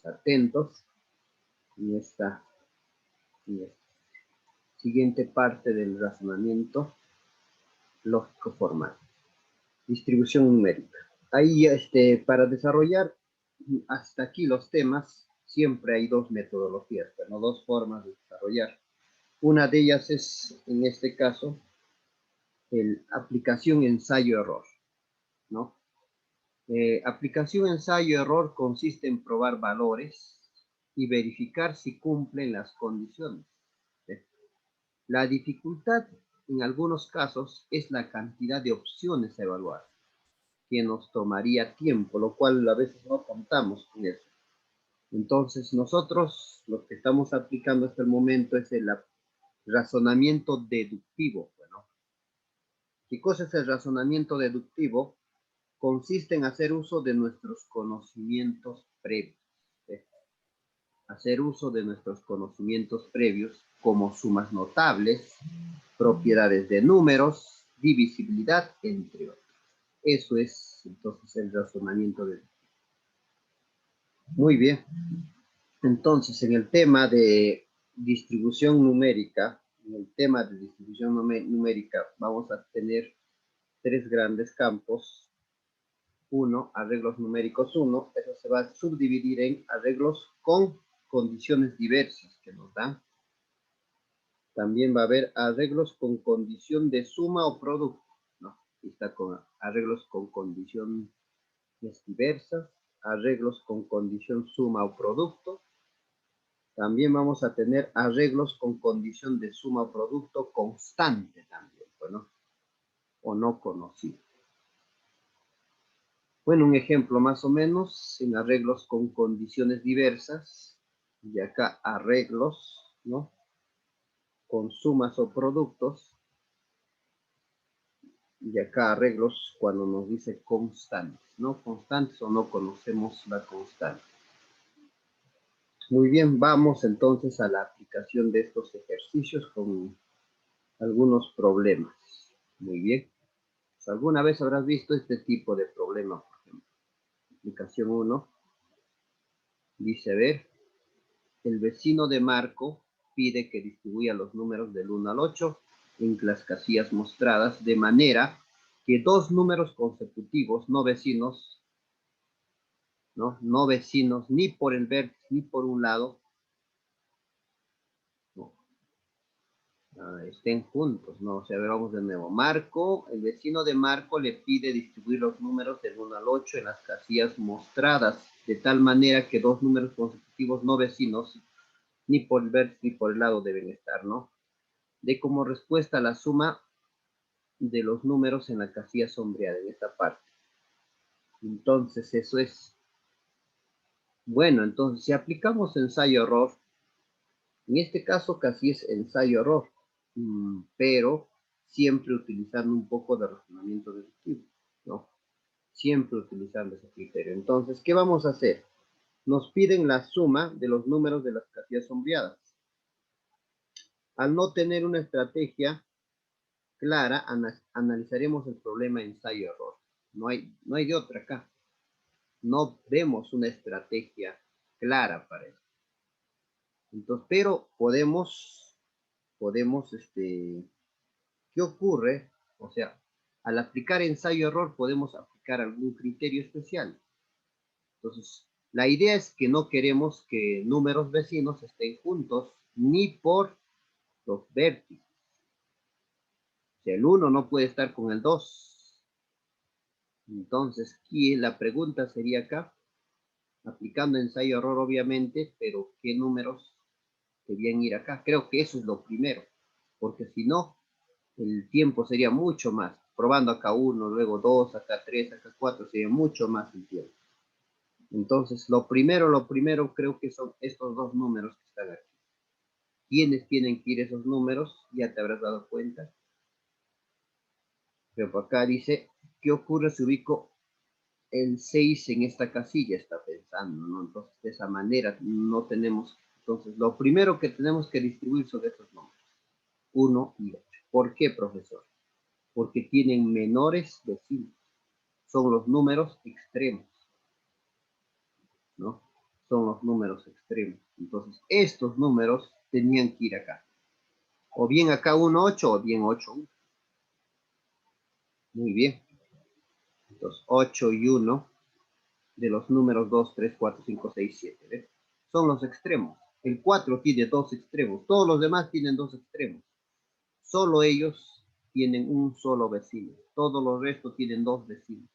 Atentos en esta siguiente parte del razonamiento lógico formal. Distribución numérica. Ahí, para desarrollar hasta aquí los temas, siempre hay dos metodologías, bueno, dos formas de desarrollar. Una de ellas es, en este caso, el aplicación ensayo-error, ¿no? Aplicación ensayo-error consiste en probar valores y verificar si cumplen las condiciones. La dificultad, en algunos casos, es la cantidad de opciones a evaluar, que nos tomaría tiempo, lo cual a veces no contamos con eso. Entonces, nosotros lo que estamos aplicando hasta el momento es el razonamiento deductivo. Bueno, ¿qué cosa es el razonamiento deductivo? Consiste en hacer uso de nuestros conocimientos previos. Hacer uso de nuestros conocimientos previos como sumas notables, propiedades de números, divisibilidad, entre otros. Eso es entonces el razonamiento deductivo. Muy bien. Entonces, en el tema de distribución numérica, vamos a tener tres grandes campos. Uno, arreglos numéricos 1, eso se va a subdividir en arreglos con condiciones diversas que nos dan. También va a haber arreglos con condición de suma o producto, ¿no? Está con arreglos con condiciones diversas, arreglos con condición suma o producto. También vamos a tener arreglos con condición de suma o producto constante también, bueno, o no conocido. Bueno, un ejemplo más o menos en arreglos con condiciones diversas, y acá arreglos, ¿no? Con sumas o productos, y acá arreglos cuando nos dice constantes, ¿no? Constantes o no conocemos la constante. Muy bien, vamos entonces a la aplicación de estos ejercicios con algunos problemas. Muy bien. Pues, ¿alguna vez habrás visto este tipo de problema? Por ejemplo, aplicación 1 dice, a ver, el vecino de Marco pide que distribuya los números del 1 al 8 en las casillas mostradas de manera que dos números consecutivos no vecinos ni por el vértice ni por un lado estén juntos, ¿no? O sea, vamos de nuevo. Marco, el vecino de Marco le pide distribuir los números del 1 al 8 en las casillas mostradas, de tal manera que dos números consecutivos no vecinos, ni por el vértice ni por el lado deben estar, ¿no? De como respuesta la suma de los números en la casilla sombreada, en esta parte. Entonces, eso es. Bueno, entonces, si aplicamos ensayo-error, en este caso casi es ensayo-error, pero siempre utilizando un poco de razonamiento deductivo, ¿no? Siempre utilizando ese criterio. Entonces, ¿qué vamos a hacer? Nos piden la suma de los números de las casillas sombreadas. Al no tener una estrategia clara, analizaremos el problema ensayo-error. No hay de otra acá. No vemos una estrategia clara para eso. Entonces, pero podemos, ¿qué ocurre? O sea, al aplicar ensayo-error podemos aplicar algún criterio especial. Entonces, la idea es que no queremos que números vecinos estén juntos ni por los vértices. O sea, el 1 no puede estar con el 2. Entonces, aquí la pregunta sería acá, aplicando ensayo-error obviamente, pero ¿qué números debían ir acá? Creo que eso es lo primero, porque si no, el tiempo sería mucho más. Probando acá 1, luego 2, acá 3, acá 4, sería mucho más el tiempo. Entonces, lo primero creo que son estos dos números que están aquí. ¿Quiénes tienen que ir esos números? Ya te habrás dado cuenta. Pero por acá dice, ¿qué ocurre si ubico el 6 en esta casilla? Está pensando, ¿no? Entonces, de esa manera no tenemos. Entonces, lo primero que tenemos que distribuir son estos números. 1 y 8. ¿Por qué, profesor? Porque tienen menores vecinos. Son los números extremos, ¿no? son los números extremos. Entonces, estos números tenían que ir acá. O bien acá 1, 8 o bien 8, 1. Muy bien. Entonces, 8 y 1 de los números 2, 3, 4, 5, 6, 7. ¿Ves? Son los extremos. El 4 tiene dos extremos. Todos los demás tienen dos extremos. Solo ellos tienen un solo vecino. Todos los restos tienen dos vecinos.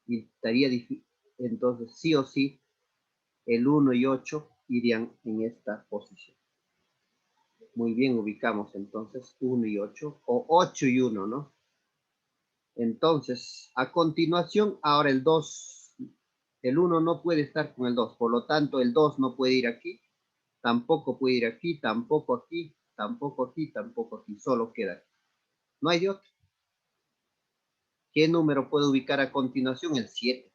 Y estaría difícil. Entonces, sí o sí, el 1 y 8 irían en esta posición. Muy bien, ubicamos entonces 1 y 8, o 8 y 1, ¿no? Entonces, a continuación, ahora el 2, el 1 no puede estar con el 2, por lo tanto, el 2 no puede ir aquí, tampoco puede ir aquí, tampoco aquí, tampoco aquí, tampoco aquí, solo queda aquí. No hay de otro. ¿Qué número puedo ubicar a continuación? El 7.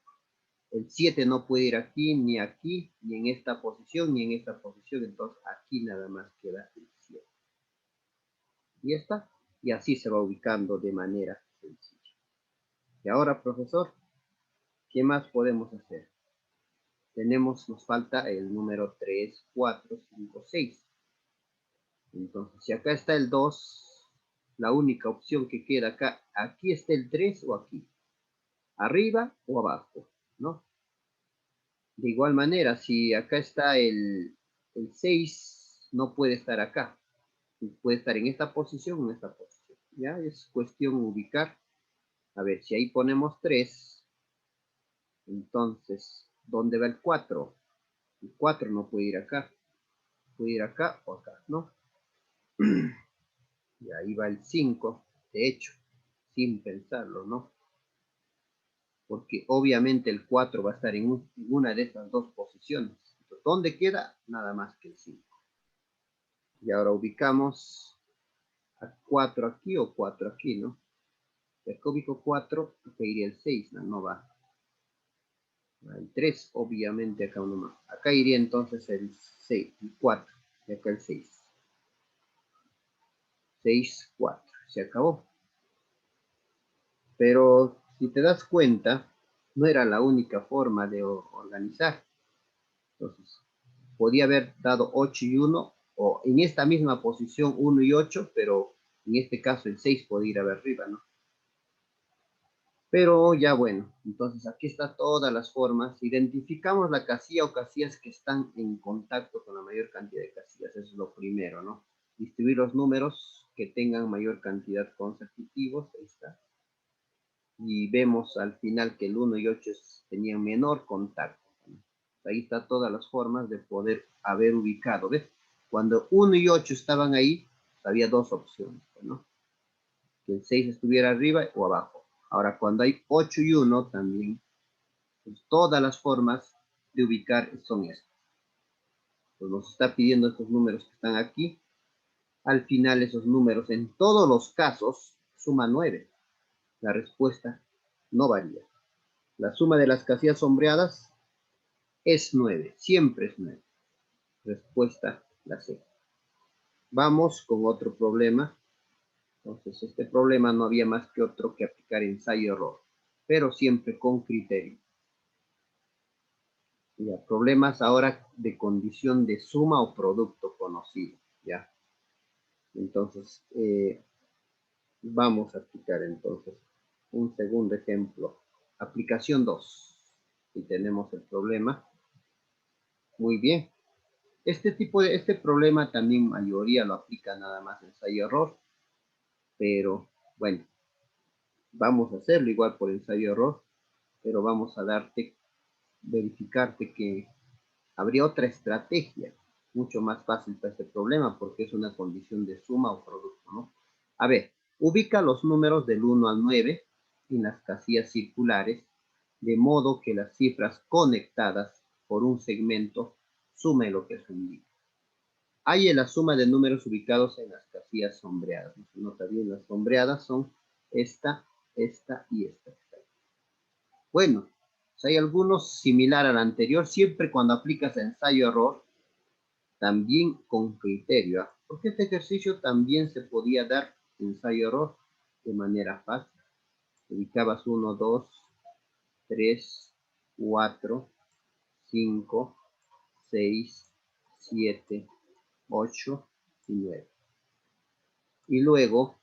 El 7 no puede ir aquí, ni en esta posición, ni en esta posición. Entonces, aquí nada más queda el 7. Y está. Y así se va ubicando de manera sencilla. Y ahora, profesor, ¿qué más podemos hacer? Nos falta el número 3, 4, 5, 6. Entonces, si acá está el 2, la única opción que queda acá, aquí está el 3 o aquí. Arriba o abajo, ¿no? De igual manera, si acá está el 6, no puede estar acá. Puede estar en esta posición o en esta posición. Ya es cuestión ubicar. A ver, si ahí ponemos 3, entonces, ¿dónde va el 4? El 4 no puede ir acá. Puede ir acá o acá, ¿no? Y ahí va el 5, de hecho, sin pensarlo, ¿no? Porque obviamente el 4 va a estar en una de estas dos posiciones. Entonces, ¿dónde queda? Nada más que el 5. Y ahora ubicamos a 4 aquí o 4 aquí, ¿no? Si acá ubico 4, acá iría el 6, no va. El 3, obviamente acá uno más. Acá iría entonces el 6, el 4, y acá el 6. 6, 4, se acabó. Pero si te das cuenta, no era la única forma de organizar. Entonces, podía haber dado 8 y 1, o en esta misma posición 1 y 8, pero en este caso el 6 podía ir arriba, ¿no? Pero ya bueno, entonces aquí está todas las formas. Identificamos la casilla o casillas que están en contacto con la mayor cantidad de casillas. Eso es lo primero, ¿no? Distribuir los números que tengan mayor cantidad consecutivos. Ahí está. Y vemos al final que el 1 y 8 tenían menor contacto. Ahí está todas las formas de poder haber ubicado. ¿Ves? Cuando 1 y 8 estaban ahí, había dos opciones, ¿no? Que el 6 estuviera arriba o abajo. Ahora, cuando hay 8 y 1 también, pues todas las formas de ubicar son estas. Pues nos está pidiendo estos números que están aquí. Al final esos números en todos los casos suman 9. La respuesta no varía. La suma de las casillas sombreadas es 9, siempre es 9. Respuesta la C. Vamos con otro problema. Entonces, este problema no había más que otro que aplicar ensayo-error, pero siempre con criterio. Ya, problemas ahora de condición de suma o producto conocido, ¿ya? Entonces, vamos a aplicar entonces un segundo ejemplo. Aplicación 2. Y tenemos el problema. Muy bien. Este problema también mayoría lo aplica nada más ensayo-error, pero bueno, vamos a hacerlo igual por ensayo-error, pero vamos a verificarte que habría otra estrategia mucho más fácil para este problema porque es una condición de suma o producto, ¿no? A ver, ubica los números del 1 al 9 en las casillas circulares de modo que las cifras conectadas por un segmento sumen lo que se indica. Hay en la suma de números ubicados en las casillas sombreadas. ¿No se nota bien? Las sombreadas son esta, esta y esta. Bueno, pues hay algunos similar al anterior, siempre cuando aplicas ensayo-error, también con criterio, ¿eh? Porque este ejercicio también se podía dar ensayo-error de manera fácil. Ubicabas 1, 2, 3, 4, 5, 6, 7, 8 y 9. Y luego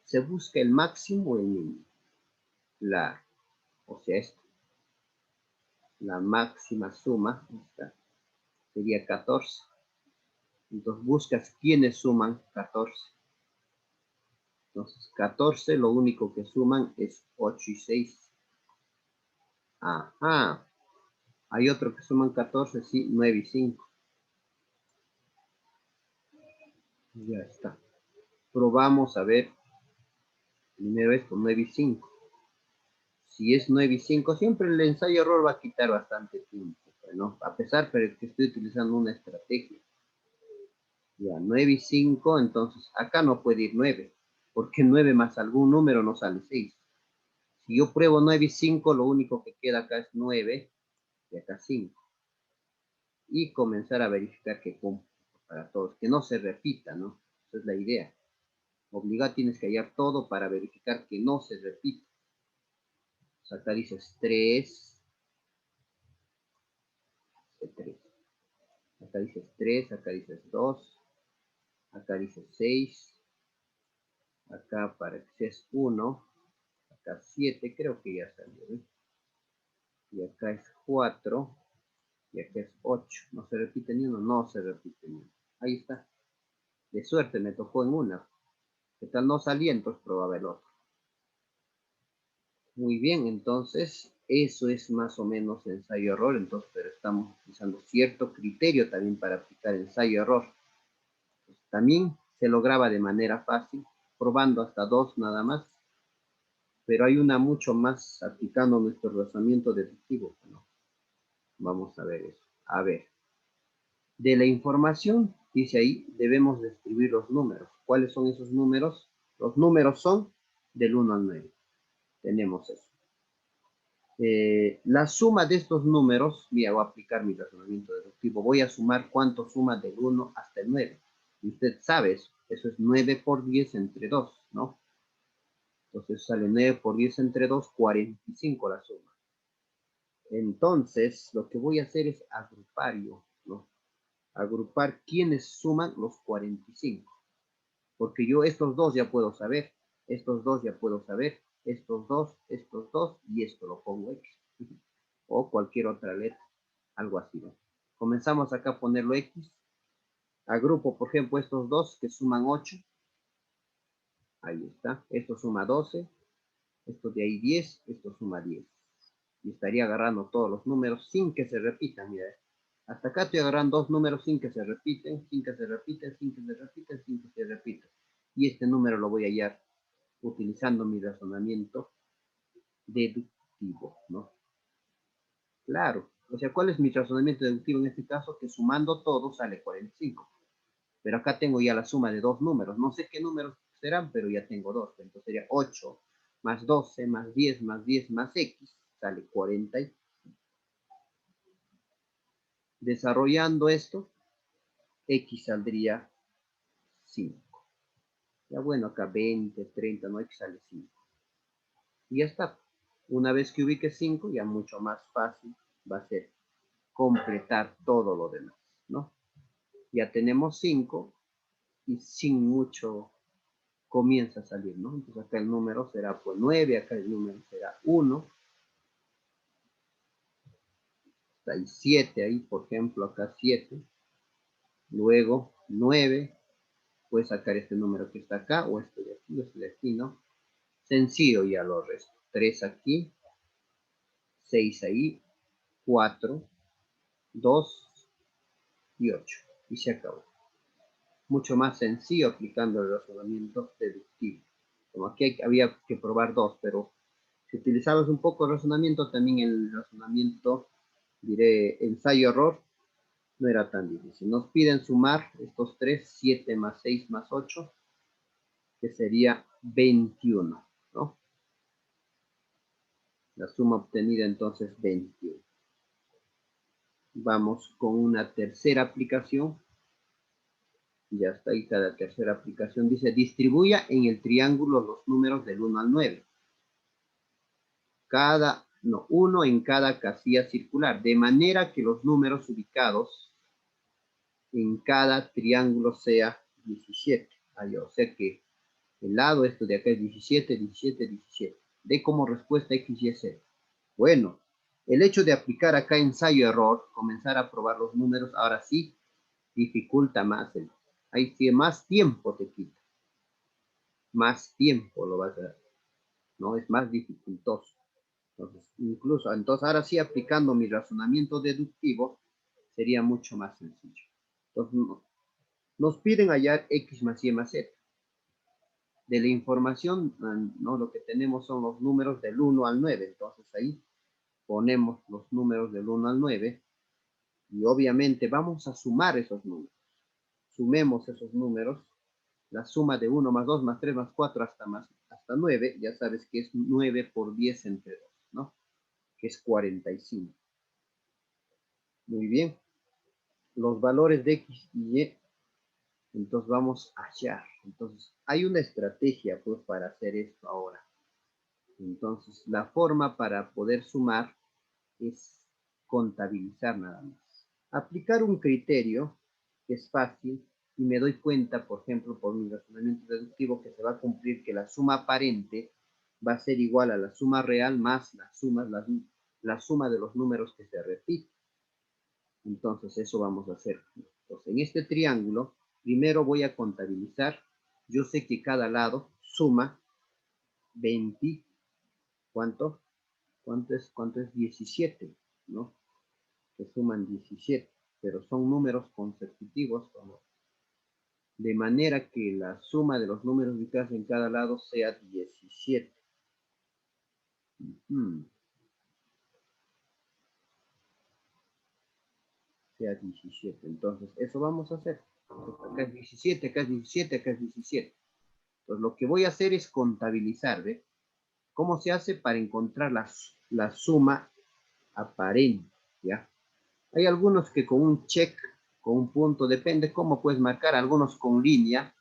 se busca el máximo o el mínimo. O sea, la máxima suma sería 14. Entonces buscas quiénes suman 14. Entonces 14 lo único que suman es 8 y 6. Ajá. Hay otro que suman 14, sí, 9 y 5. Ya está. Probamos a ver. Primero esto, 9 y 5. Si es 9 y 5, siempre el ensayo error va a quitar bastante tiempo. Bueno, a pesar de que estoy utilizando una estrategia. Ya, 9 y 5, entonces acá no puede ir 9, porque 9 más algún número no sale 6. Si yo pruebo 9 y 5, lo único que queda acá es 9 y acá 5. Y comenzar a verificar que cumple para todos, que no se repita, ¿no? Esa es la idea. Obligado tienes que hallar todo para verificar que no se repita. Acá dices 3, 3. Acá dices 3, acá dices 2, acá dices 6, acá para que seas 1, acá 7, creo que ya salió, ¿eh? Y acá es 4, y acá es 8. ¿No se repite ni uno? No se repite ni uno. Ahí está. De suerte me tocó en una. ¿Qué tal no salía? Entonces probaba el otro. Muy bien, entonces eso es más o menos ensayo-error, entonces, pero estamos utilizando cierto criterio también para aplicar ensayo-error. También se lograba de manera fácil, probando hasta 2 nada más, pero hay una mucho más aplicando nuestro razonamiento deductivo, ¿no? Vamos a ver eso. A ver, de la información, dice ahí, debemos describir los números. ¿Cuáles son esos números? Los números son del 1 al 9. Tenemos eso. La suma de estos números, mira, voy a aplicar mi razonamiento deductivo. Voy a sumar cuánto suma del 1 hasta el 9. Y usted sabe eso. Eso es 9 por 10 entre 2, ¿no? Entonces sale 9 por 10 entre 2, 45 la suma. Entonces, lo que voy a hacer es agrupar yo, ¿no? Agrupar quienes suman los 45. Porque yo estos dos ya puedo saber, estos dos ya puedo saber, estos dos, y esto lo pongo X. O cualquier otra letra, algo así, ¿no? Comenzamos acá a ponerlo X. Agrupo, por ejemplo, estos dos que suman 8. Ahí está. Esto suma 12. Esto de ahí 10. Esto suma 10. Y estaría agarrando todos los números sin que se repitan, mira. Hasta acá estoy agarrando dos números sin que se repiten, sin que se repiten, sin que se repiten, sin que se repiten. Y este número lo voy a hallar utilizando mi razonamiento deductivo, ¿no? Claro. O sea, ¿cuál es mi razonamiento deductivo en este caso? Que sumando todo sale 45. Pero acá tengo ya la suma de dos números. No sé qué números serán, pero ya tengo dos. Entonces sería 8 más 12 más 10 más 10 más X. Sale 40. Desarrollando esto, X saldría 5. Ya bueno, acá 20, 30, no, X sale 5. Y ya está. Una vez que ubique 5, ya mucho más fácil va a ser completar todo lo demás, ¿no? Ya tenemos 5 y sin mucho comienza a salir, ¿no? Entonces acá el número será pues 9, acá el número será 1, hay 7 ahí, por ejemplo, acá 7, luego 9, puedes sacar este número que está acá, o este de aquí, o este de aquí, ¿no? Sencillo ya lo resto. 3 aquí, 6 ahí, 4, 2 y 8. Y se acabó. Mucho más sencillo aplicando el razonamiento deductivo. Como aquí había que probar 2, pero si utilizamos un poco de razonamiento, también el razonamiento, diré, ensayo-error, no era tan difícil. Nos piden sumar estos 3, 7 más 6 más 8, que sería 21, ¿no? La suma obtenida entonces 21. Vamos con una tercera aplicación. Ya está ahí cada tercera aplicación. Dice, distribuya en el triángulo los números del 1 al 9. Uno en cada casilla circular, de manera que los números ubicados en cada triángulo sea 17. O sea que el lado esto de acá es 17, 17, 17. De como respuesta X, Y, Z. Bueno, el hecho de aplicar acá ensayo-error, comenzar a probar los números, ahora sí, dificulta más. Ahí sí, más tiempo te quita. Más tiempo lo vas a dar, ¿no? Es más dificultoso. Entonces, incluso, entonces ahora sí, aplicando mi razonamiento deductivo, sería mucho más sencillo. Entonces, nos piden hallar X más Y más Z. De la información, ¿no? Lo que tenemos son los números del 1 al 9. Entonces ahí ponemos los números del 1 al 9 y obviamente vamos a sumar esos números. Sumemos esos números. La suma de 1 más 2 más 3 más 4 hasta 9, ya sabes que es 9 por 10 entre 2, ¿no? Que es 45. Muy bien. Los valores de X y Y, entonces vamos a hallar. Entonces, hay una estrategia pues para hacer esto ahora. Entonces, la forma para poder sumar es contabilizar nada más. Aplicar un criterio que es fácil y me doy cuenta, por ejemplo, por mi razonamiento deductivo, que se va a cumplir que la suma aparente va a ser igual a la suma real más la suma de los números que se repiten. Entonces, eso vamos a hacer. Entonces, en este triángulo, primero voy a contabilizar. Yo sé que cada lado suma 20. ¿Cuánto? ¿Cuánto es 17? ¿No? Que suman 17, pero son números consecutivos, ¿no? De manera que la suma de los números ubicados en cada lado sea 17. Sea 17. Entonces, eso vamos a hacer. Acá es 17, acá es 17, acá es 17. Entonces, lo que voy a hacer es contabilizar, ¿ve? ¿Cómo se hace para encontrar la suma aparente? ¿Ya? Hay algunos que con un check, con un punto, depende cómo puedes marcar, algunos con línea,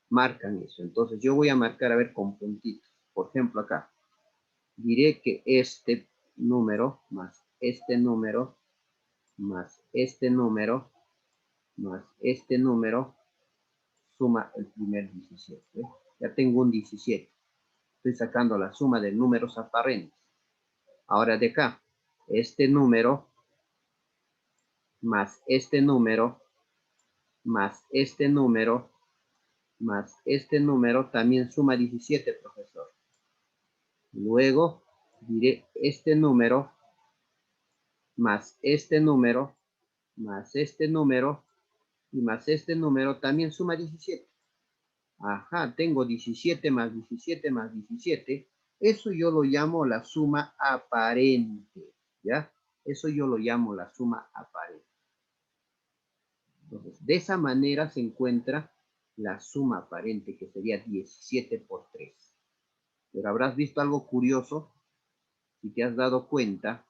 marcan eso. Entonces yo voy a marcar, a ver, con puntitos. Por ejemplo, acá. Diré que este número más este número más este número más este número suma el primer 17. ¿Ve? Ya tengo un 17. Estoy sacando la suma de números aparentes. Ahora de acá, este número más este número más este número más este número también suma 17, profesor. Luego diré este número más este número más este número y más este número también suma 17. Ajá, tengo 17 más 17 más 17. Eso yo lo llamo la suma aparente, ¿ya? Eso yo lo llamo la suma aparente. Entonces, de esa manera se encuentra la suma aparente, que sería 17 por 3. Pero habrás visto algo curioso, si te has dado cuenta,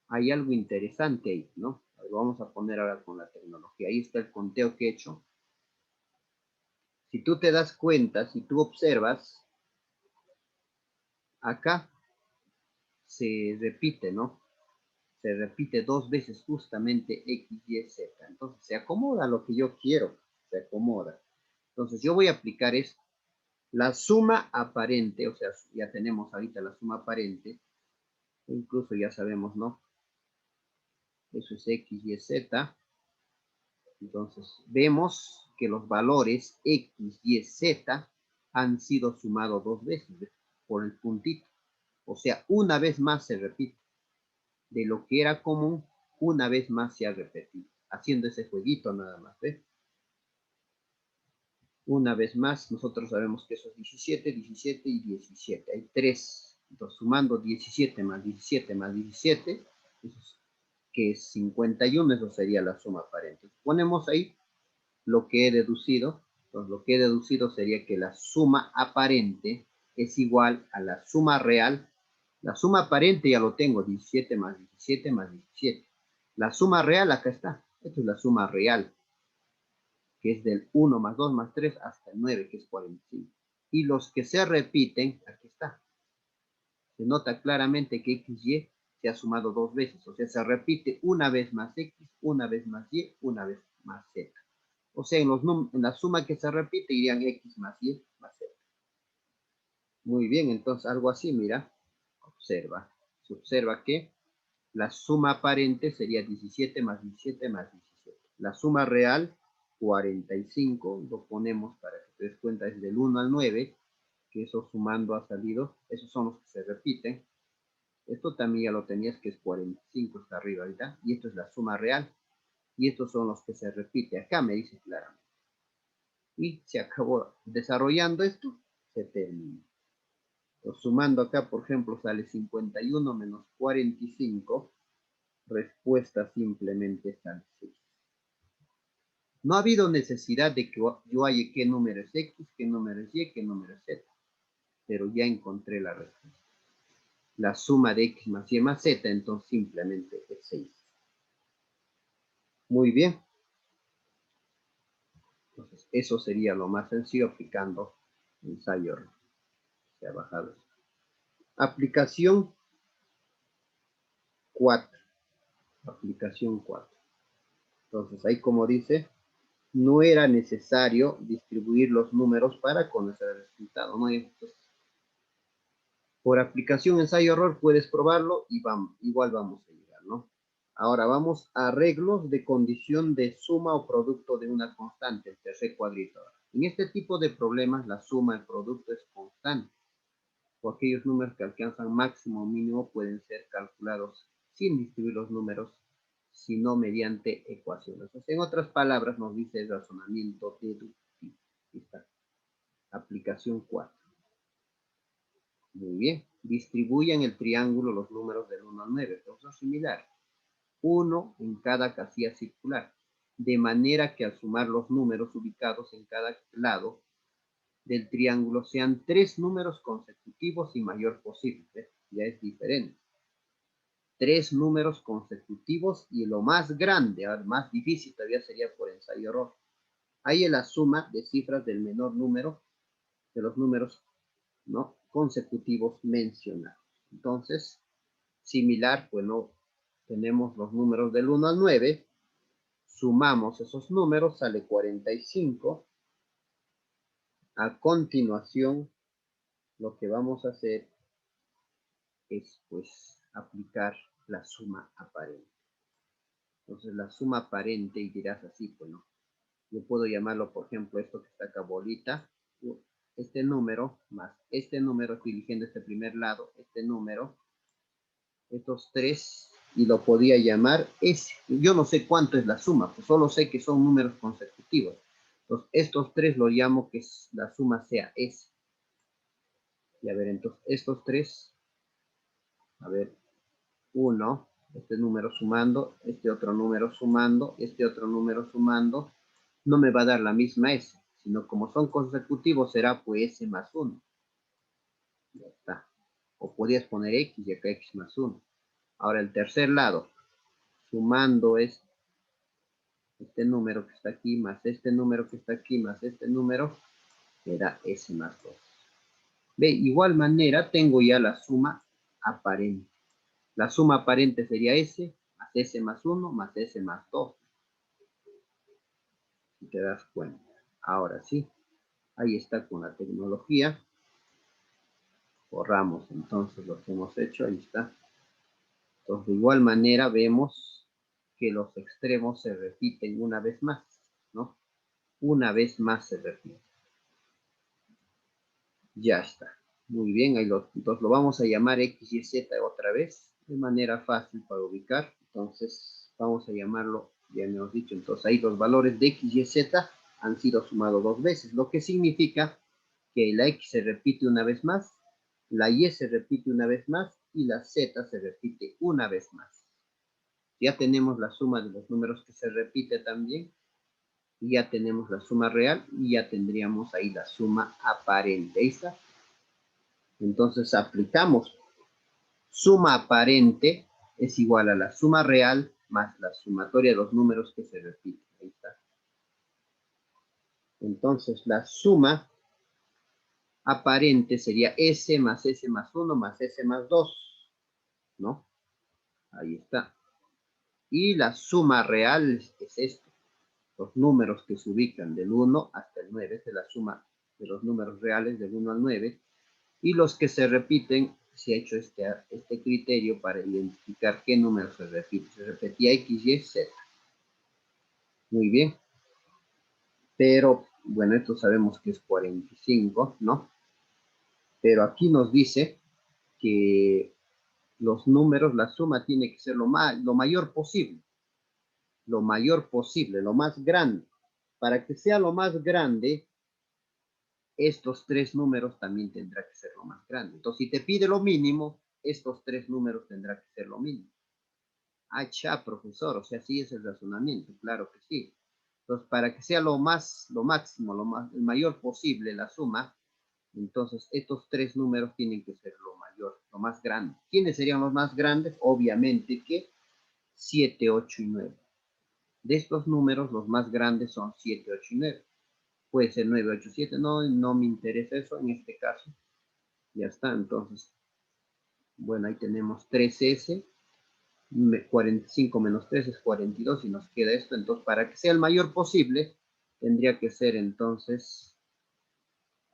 hay algo interesante ahí, ¿no? Lo vamos a poner ahora con la tecnología. Ahí está el conteo que he hecho. Si tú te das cuenta, si tú observas, acá se repite, ¿no? Se repite dos veces justamente X, Y, Z. Entonces se acomoda lo que yo quiero, se acomoda. Entonces yo voy a aplicar esto. La suma aparente, o sea, ya tenemos ahorita la suma aparente, incluso ya sabemos, ¿no? Eso es X, Y, Z. Entonces, vemos que los valores X, Y, Z han sido sumados dos veces por el puntito. O sea, una vez más se repite. De lo que era común, una vez más se ha repetido. Haciendo ese jueguito nada más, ¿ves? Una vez más, nosotros sabemos que eso es 17, 17 y 17. Hay tres. Entonces, sumando 17 más 17 más 17, eso es, que es 51, eso sería la suma aparente. Ponemos ahí lo que he deducido. Entonces, lo que he deducido sería que la suma aparente es igual a la suma real. La suma aparente ya lo tengo, 17 más 17 más 17. La suma real acá está. Esta es la suma real, que es del 1 más 2 más 3 hasta el 9, que es 45. Y los que se repiten, aquí está. Se nota claramente que XY que ha sumado dos veces. O sea, se repite una vez más X, una vez más Y, una vez más Z. O sea, en la suma que se repite irían X más Y más Z. Muy bien, entonces algo así, mira, observa. Se observa que la suma aparente sería 17 más 17 más 17. La suma real, 45, lo ponemos para que te des cuenta, es del 1 al 9, que eso sumando ha salido, esos son los que se repiten. Esto también ya lo tenías, que es 45, está arriba, ¿verdad? Y esto es la suma real. Y estos son los que se repiten. Acá me dice claramente. Y se acabó desarrollando esto, se termina. Entonces, sumando acá, por ejemplo, sale 51 menos 45. Respuesta simplemente sale 6. No ha habido necesidad de que yo halle qué número es X, qué número es Y, qué número es Z. Pero ya encontré la respuesta. La suma de X más Y más Z, entonces simplemente es 6. Muy bien. Entonces, eso sería lo más sencillo aplicando ensayo. Se ha bajado. Aplicación 4. Aplicación 4. Entonces, ahí como dice, no era necesario distribuir los números para conocer el resultado. ¿No? Entonces, por aplicación ensayo-error puedes probarlo y igual vamos a llegar, ¿no? Ahora vamos a arreglos de condición de suma o producto de una constante, el tercer cuadrito. En este tipo de problemas la suma, el producto es constante. O aquellos números que alcanzan máximo o mínimo pueden ser calculados sin distribuir los números, sino mediante ecuaciones. O sea, en otras palabras nos dice el razonamiento deductivo. Aquí está. Aplicación 4. Muy bien. Distribuyan el triángulo los números del 1 al 9. Cosa similar. 1 en cada casilla circular. De manera que al sumar los números ubicados en cada lado del triángulo sean 3 números consecutivos y mayor posible. Ya es diferente. 3 números consecutivos y lo más grande, más difícil todavía sería por ensayo-error. Ahí es la suma de cifras del menor número de los números, ¿no?, consecutivos mencionados. Entonces, similar, pues no tenemos los números del 1 al 9, sumamos esos números, sale 45. A continuación, lo que vamos a hacer es, pues, aplicar la suma aparente. Entonces, la suma aparente, y dirás así, pues no. Yo puedo llamarlo, por ejemplo, esto que está acá, bolita, este número más este número, estoy eligiendo este primer lado, este número, estos 3, y lo podía llamar S. Yo no sé cuánto es la suma, pues solo sé que son números consecutivos. Entonces, estos 3 lo llamo que la suma sea S. Y a ver, entonces, estos 3, a ver, 1, este número sumando, este otro número sumando, este otro número sumando, no me va a dar la misma S, sino como son consecutivos será pues S más 1. Ya está. O podías poner X y acá X más 1. Ahora el tercer lado, sumando este número que está aquí, más este número que está aquí, más este número, me da S más 2. De igual manera, tengo ya la suma aparente. La suma aparente sería S, más S más 1, más S más 2. Si te das cuenta. Ahora sí, ahí está con la tecnología. Borramos entonces lo que hemos hecho, ahí está. Entonces, de igual manera vemos que los extremos se repiten una vez más, ¿no? Una vez más se repite. Ya está. Muy bien, ahí entonces lo vamos a llamar X, Y, Z otra vez, de manera fácil para ubicar. Entonces, vamos a llamarlo, ya hemos dicho, entonces ahí los valores de X, Y, Z han sido sumados dos veces, lo que significa que la X se repite una vez más, la Y se repite una vez más y la Z se repite una vez más. Ya tenemos la suma de los números que se repite también, y ya tenemos la suma real y ya tendríamos ahí la suma aparente. Ahí está. Entonces aplicamos suma aparente es igual a la suma real más la sumatoria de los números que se repiten. Ahí está. Entonces la suma aparente sería S más S más 1 más S más 2, ¿no? Ahí está. Y la suma real es esto. Los números que se ubican del 1 hasta el 9, es la suma de los números reales del 1 al 9, y los que se repiten, se ha hecho este criterio para identificar qué número se repite. Se repetía X, Y, Z. Muy bien. Pero, bueno, esto sabemos que es 45, ¿no? Pero aquí nos dice que los números, la suma tiene que ser lo mayor posible. Lo mayor posible, lo más grande. Para que sea lo más grande, estos tres números también tendrá que ser lo más grande. Entonces, si te pide lo mínimo, estos tres números tendrá que ser lo mínimo. Ah, ya, profesor, o sea, sí es el razonamiento, claro que sí. Entonces, para que sea lo máximo, el mayor posible la suma, entonces estos tres números tienen que ser lo mayor, lo más grande. ¿Quiénes serían los más grandes? Obviamente que 7, 8 y 9. De estos números, los más grandes son 7, 8 y 9. Puede ser 9, 8, 7, no me interesa eso en este caso. Ya está, entonces, bueno, ahí tenemos 3S, 45 menos 3 es 42 y nos queda esto. Entonces, para que sea el mayor posible, tendría que ser entonces,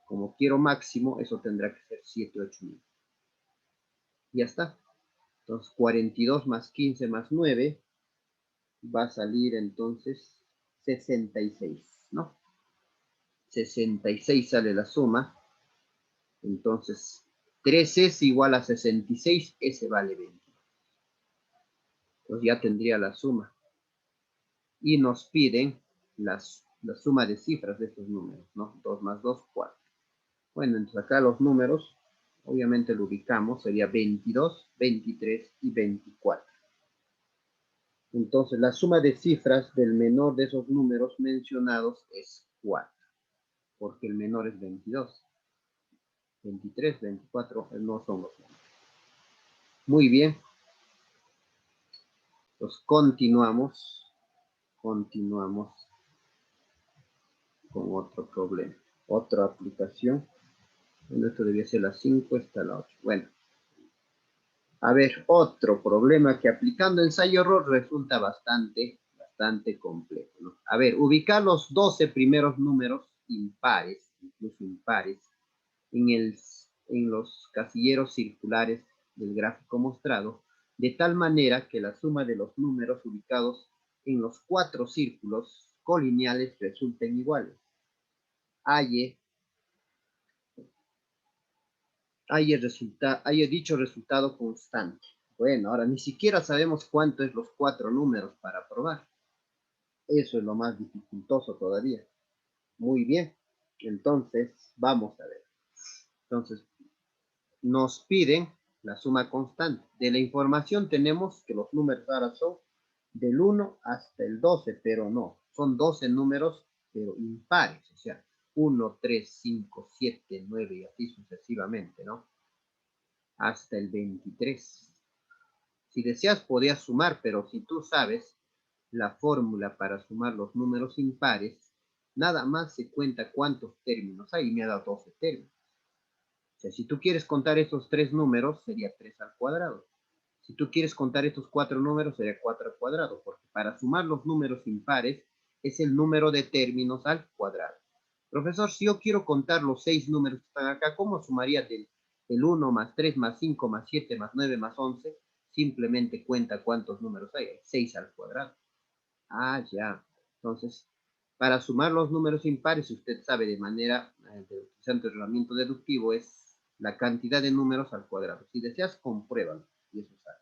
como quiero máximo, eso tendrá que ser 7, 8, 9. Ya está. Entonces, 42 más 15 más 9 va a salir entonces 66, ¿no? 66 sale la suma. Entonces, 3 es igual a 66, ese vale 20. Entonces ya tendría la suma. Y nos piden la suma de cifras de estos números, ¿no? 2 más 2, 4. Bueno, entonces acá los números, obviamente lo ubicamos, sería 22, 23 y 24. Entonces la suma de cifras del menor de esos números mencionados es 4, porque el menor es 22. 23, 24 no son los números. Muy bien. Pues continuamos con otro problema, otra aplicación. Bueno, esto debía ser la 5, esta la 8. Bueno, a ver, otro problema que aplicando ensayo-error resulta bastante complejo, ¿no? A ver, ubicar los 12 primeros números impares, incluso impares, en los casilleros circulares del gráfico mostrado, de tal manera que la suma de los números ubicados en los 4 círculos colineales resulten iguales. Haya dicho resultado constante. Bueno, ahora ni siquiera sabemos cuánto es los 4 números para probar. Eso es lo más dificultoso todavía. Muy bien. Entonces, vamos a ver. Entonces, nos piden la suma constante. De la información tenemos que los números ahora son del 1 hasta el 12, pero no. Son 12 números, pero impares. O sea, 1, 3, 5, 7, 9 y así sucesivamente, ¿no? Hasta el 23. Si deseas, podías sumar, pero si tú sabes la fórmula para sumar los números impares, nada más se cuenta cuántos términos hay. Me ha dado 12 términos. O sea, si tú quieres contar estos 3 números, sería 3 al cuadrado. Si tú quieres contar estos 4 números, sería 4 al cuadrado, porque para sumar los números impares es el número de términos al cuadrado. Profesor, si yo quiero contar los 6 números que están acá, ¿cómo sumaría del 1 más 3 más 5 más 7 más 9 más 11? Simplemente cuenta cuántos números hay. 6 al cuadrado. Ah, ya. Entonces, para sumar los números impares, usted sabe de manera, utilizando el herramienta deductivo, es la cantidad de números al cuadrado. Si deseas, compruébalo. Y eso sabe.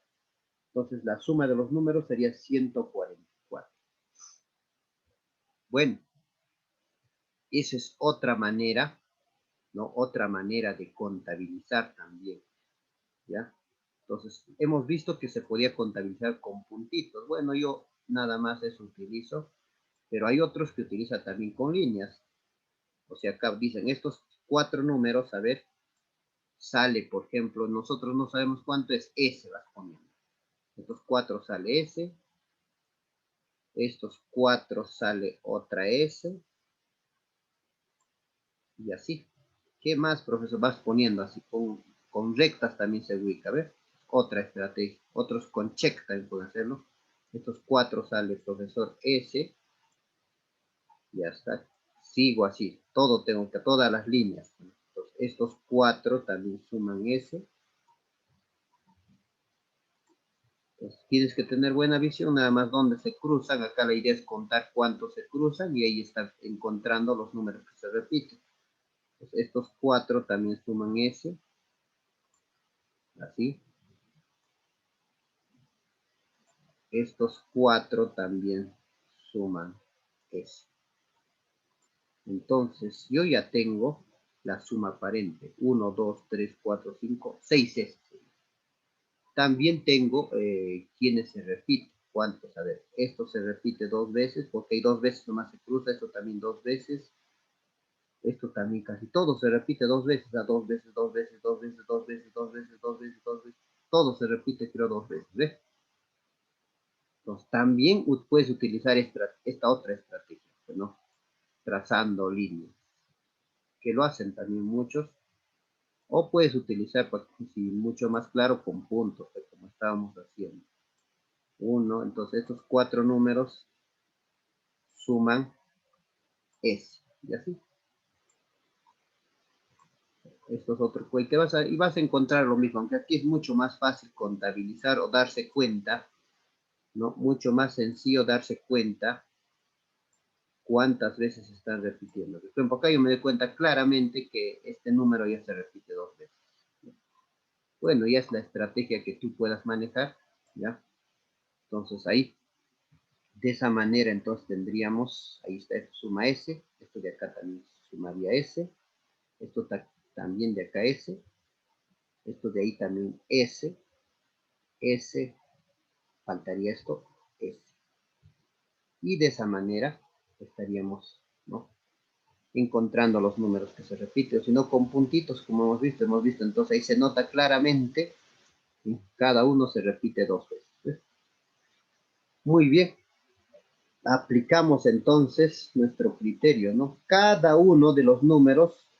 Entonces, la suma de los números sería 144. Bueno, esa es otra manera, ¿no? Otra manera de contabilizar también, ¿ya? Entonces, hemos visto que se podía contabilizar con puntitos. Bueno, yo nada más eso utilizo, pero hay otros que utilizan también con líneas. O sea, acá dicen estos 4 números, a ver, sale, por ejemplo, nosotros no sabemos cuánto es S, vas poniendo. Estos 4 sale S, estos 4 sale otra S, y así. ¿Qué más, profesor? Vas poniendo así, con rectas también se ubica, ¿ves? otra estrategia. Otros con check también pueden hacerlo. Estos 4 sale profesor S. Ya está. Sigo así. Todo tengo que, todas las líneas. Entonces, estos 4 también suman S. Entonces, tienes que tener buena visión, nada más donde se cruzan. Acá la idea es contar cuántos se cruzan y ahí estás encontrando los números que se repiten. Entonces, estos 4 también suman S. Así. Estos 4 también suman S. Entonces, yo ya tengo la suma aparente. 1, 2, 3, 4, 5, 6 S. También tengo quienes se repiten. ¿Cuántos? A ver, esto se repite 2 veces, porque hay 2 veces nomás se cruza, esto también 2 veces. Esto también casi todo se repite 2 veces, 2 veces, 2 veces, 2 veces, 2 veces, 2 veces, 2 veces, 2 veces. Todo se repite, creo, 2 veces, ¿ves? Entonces, también puedes utilizar esta otra estrategia, ¿no? Trazando líneas, que lo hacen también muchos. O puedes utilizar, si mucho más claro, con puntos, como estábamos haciendo. 1, entonces estos 4 números suman S, y así. Estos otros, pues, y vas a encontrar lo mismo, aunque aquí es mucho más fácil contabilizar o darse cuenta, ¿no? Mucho más sencillo darse cuenta cuántas veces se están repitiendo. Por ejemplo, acá yo me doy cuenta claramente que este número ya se repite 2 veces. Bueno, ya es la estrategia que tú puedas manejar, ¿ya? Entonces ahí, de esa manera, entonces tendríamos, ahí está, esto suma S, esto de acá también sumaría S, esto también de acá S, esto de ahí también S, S, faltaría esto, S. Y de esa manera estaríamos, ¿no?, encontrando los números que se repiten, o si no con puntitos, como hemos visto, entonces ahí se nota claramente, ¿sí? Cada uno se repite 2 veces. ¿Sí? Muy bien. Aplicamos entonces nuestro criterio, ¿no? Cada uno de los números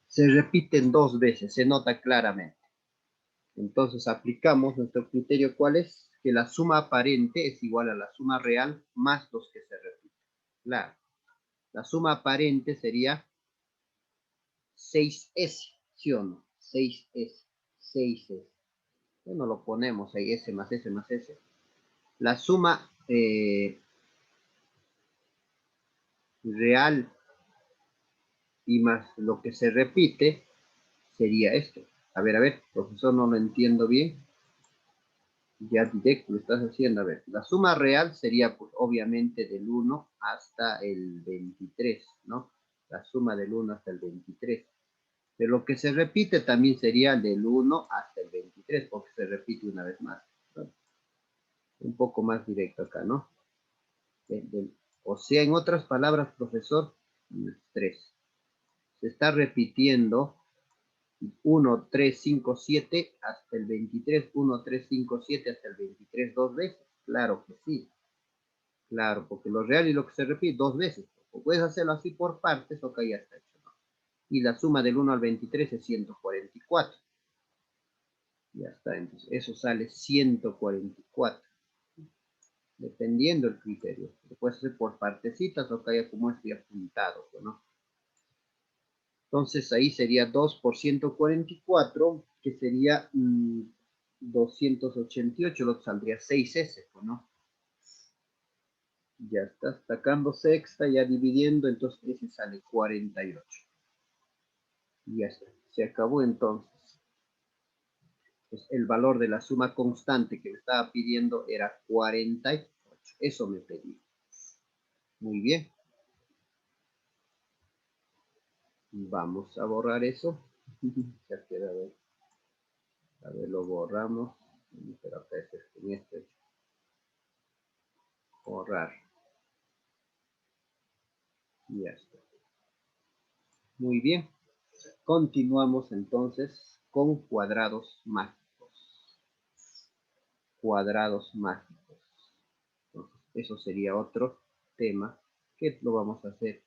se repiten 2 veces, se nota claramente. Entonces aplicamos nuestro criterio, ¿cuál es? Que la suma aparente es igual a la suma real más los que se repiten. Claro, la suma aparente sería 6S, ¿sí o no? 6S, 6S. Bueno, lo ponemos ahí, S más S más S. La suma real y más lo que se repite sería esto. A ver, profesor, no lo entiendo bien. Ya directo lo estás haciendo. A ver, la suma real sería, pues, obviamente del 1 hasta el 23, ¿no? La suma del 1 hasta el 23. Pero lo que se repite también sería del 1 hasta el 23, porque se repite una vez más, ¿no? Un poco más directo acá, ¿no? O sea, en otras palabras, profesor, 3. Se está repitiendo 1, 3, 5, 7 hasta el 23, 1, 3, 5, 7 hasta el 23 2 veces. Claro que sí. Claro, porque lo real y lo que se repite 2 veces. O puedes hacerlo así por partes, o que ya está hecho, ¿no? Y la suma del 1 al 23 es 144. Ya está, entonces eso sale 144. Dependiendo del criterio. Lo puedes hacer por partecitas o que haya como estoy apuntado, ¿no? Entonces ahí sería 2 por 144, que sería 288, lo que saldría 6S, ¿no? Ya está sacando sexta, ya dividiendo, entonces ese sale 48. Y ya está, se acabó entonces. Pues el valor de la suma constante que me estaba pidiendo era 48. Eso me pedía. Muy bien. Vamos a borrar eso. Ya queda, a ver, lo borramos. Pero acá en este. Borrar. Y ya está. Muy bien. Continuamos entonces con cuadrados mágicos. Cuadrados mágicos. Entonces, eso sería otro tema que lo vamos a hacer